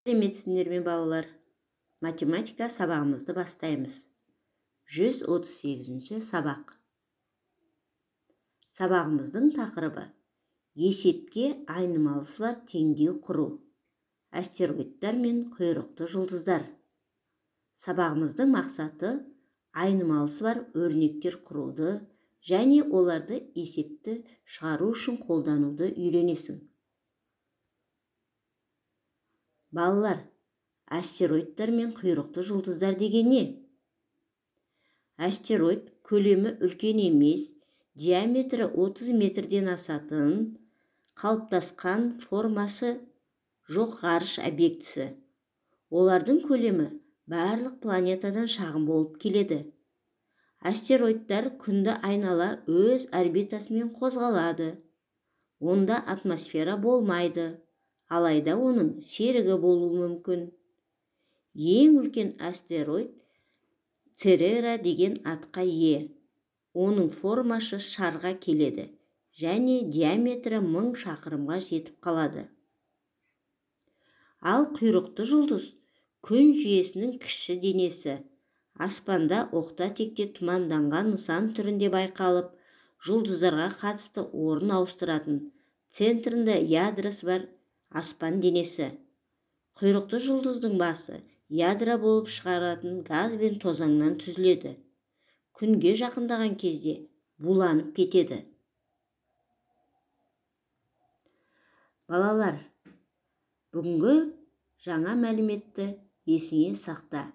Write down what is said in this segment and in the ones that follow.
Сәлеметсіңдер ме балалар? Математика сабағымызды бастаймыз. 138-ші сабақ. Сабағымыздың тақырыбы есепке айнымалысы бар теңдеу құру. Астероидтар мен құйрықты жұлдыздар. Сабағымыздың мақсаты айнымалысы бар өрнектер құруды және оларды есепті шығару үшін қолдануды үйренесің. Балалар, астероидтар мен құйрықты жұлдыздар деген не? Астероид көлемі үлкен емес, диаметрі 30 метрден асатын, қалыптасқан формасы жоқ ғарыш объектісі. Олардың көлемі барлық планетадан шағын болып келеді. Астероидтар күнді айнала өз орбитасымен қозғалады. Онда атмосфера болмайды, алайда оның серігі болуы мүмкін. Ең үлкен астероид Церера деген атқа ие. Оның формасы шарға келеді және диаметрі 1000 шақырымға жетіп қалады. Ал құйрықты жұлдыз күн жүйесінің кіші денесі. Аспанда оқта-текте тұманданған нысан түрінде байқалып, жұлдыздарға қатысты орын ауыстыратын, центрінде ядросы бар аспан денесі. Құйрықты жұлдыздың басы ядро болып шығаратын газ бен тозаңнан түзіледі. Күнге жақындаған кезде буланып кетеді. Балалар, бүгінгі жаңа мәліметті есіңе сақта.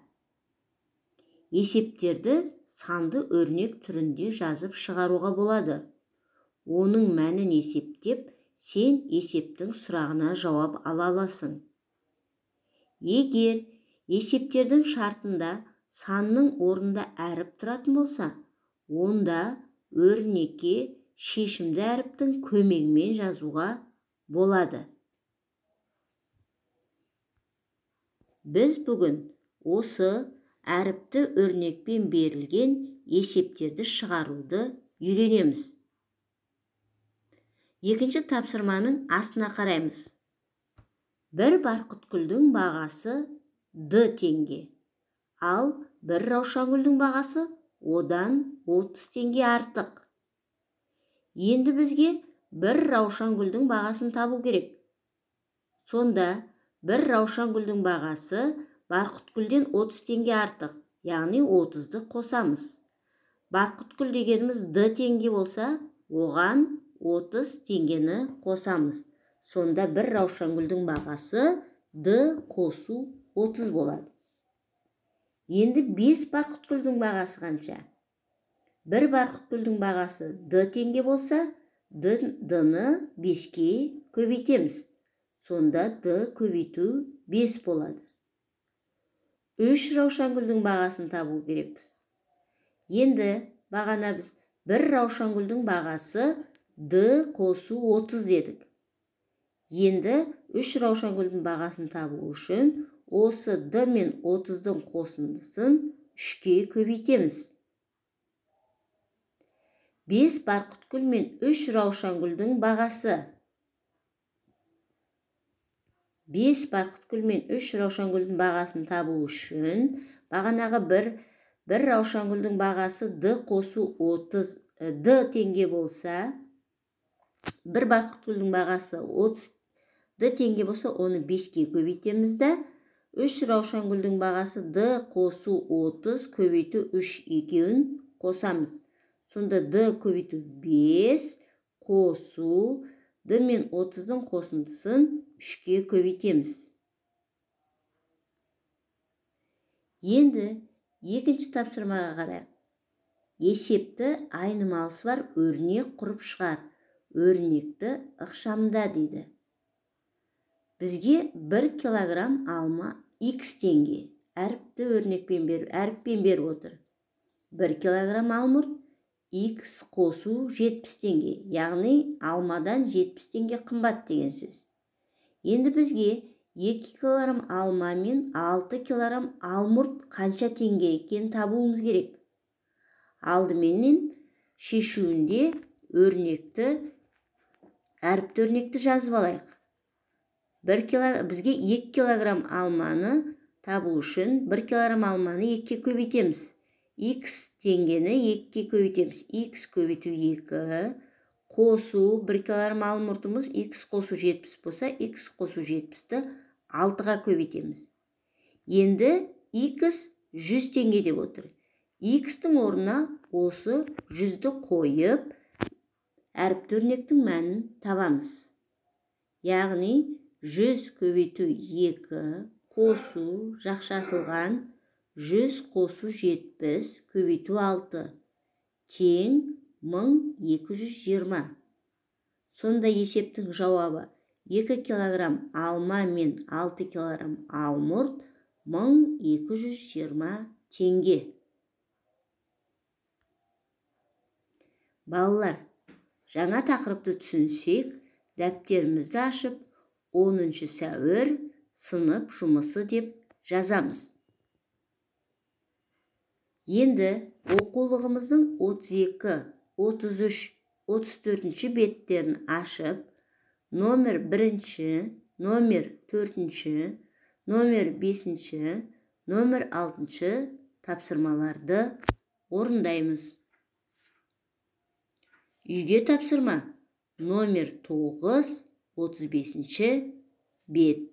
Есептерді санды өрнек түрінде жазып шығаруға болады. Оның мәнін есептеп, сен есептің сұрағына жауап ала аласың. Егер есептердің шартында санның орнында әріп тұратын болса, онда өрнекке шешімді әріптің көмегімен жазуға болады. Біз бүгін осы әріпті өрнекпен берілген есептерді шығаруды үйренеміз. Екінші тапсырманың астына қараймыз. Бір барқытгүлдің бағасы D теңге, ал бір раушангүлдің бағасы одан 30 теңге артық. Енді бізге бір раушангүлдің бағасын табу керек. Сонда бір раушангүлдің бағасы барқытгүлден 30 теңге артық, яғни 30-ды қосамыз. Барқытгүл дегеніміз D теңге болса, оған 30 теңгені қосамыз. Сонда бір раушангүлдің бағасы D қосу 30 болады. Енді 5 барқытгүлдің бағасы қанша? Бір барқытгүлдің бағасы D теңге болса, D-ны 5-ке көбейтеміз. Сонда D көбейту 5 болады. 3 раушангүлдің бағасын табу керекпіз. Енді бағана біз бір раушангүлдің бағасы D қосу 30 дедік. Енді 3 раушангүлдің бағасын табу үшін осы D мен 30-дың қосындысын 3-ке көбейтеміз. 5 барқытгүл мен 3 раушангүлдің бағасы. 5 барқытгүл мен 3 раушангүлдің бағасын табу үшін бағанағы бір раушангүлдің бағасы D қосу 30 D теңге болса, бір барқытгүлдің бағасы 30 D теңге болса, оны 5-ке көбейтеміз де, 3 раушангүлдің бағасы D қосу 30 көбейту 3 екеуін қосамыз. Сонда D көбейту 5 қосу D мен 30-дың қосындысын 3-ке көбейтеміз. Енді екінші тапсырмаға қарайық. Есепті айнымалысы бар өрнек құрып шығар. Өрнекті ықшамда дейді. Бізге 1 килограмм алма X теңге. Әріппен беріп отыр. 1 килограмм алмұрт X қосу 70 теңге, яғни алмадан 70 теңге қымбат деген сөз. Енді бізге 2 килограмм алма мен 6 килограмм алмұрт қанша теңге екенін табуымыз керек. Алдыменен шешуінде әріпті өрнекті жазып алайық. бізге 2 килограмм алманы табу үшін 1 килограмм алманы 2-ке көбейтеміз. X теңгені 2-ке көбейтеміз. X көбейту 2, қосу 1 килограмм алмұртымыз X қосу 70 болса, X қосу 70-ті 6-ға көбейтеміз. Енді X 100 теңге деп отыр. X-тің орнына осы 100-ді қойып, әріпті өрнектің мәнін табамыз. Яғни 100 көбейту 2 қосу жақшасылған 100 қосу 70 көбейту 6 тең 1220. Сонда есептің жауабы 2 килограмм алма мен 6 килограмм алмұрт 1220 теңге. Балалар, жаңа тақырыпты түсінсек, дәптерімізді ашып, 10 сәуір сынып жұмысы деп жазамыз. Енді оқулығымыздың 32, 33, 34 беттерін ашып, номер 1, номер 4, номер 5, номер 6 тапсырмаларды орындаймыз. Үйге тапсырма номер 9, 35 бет.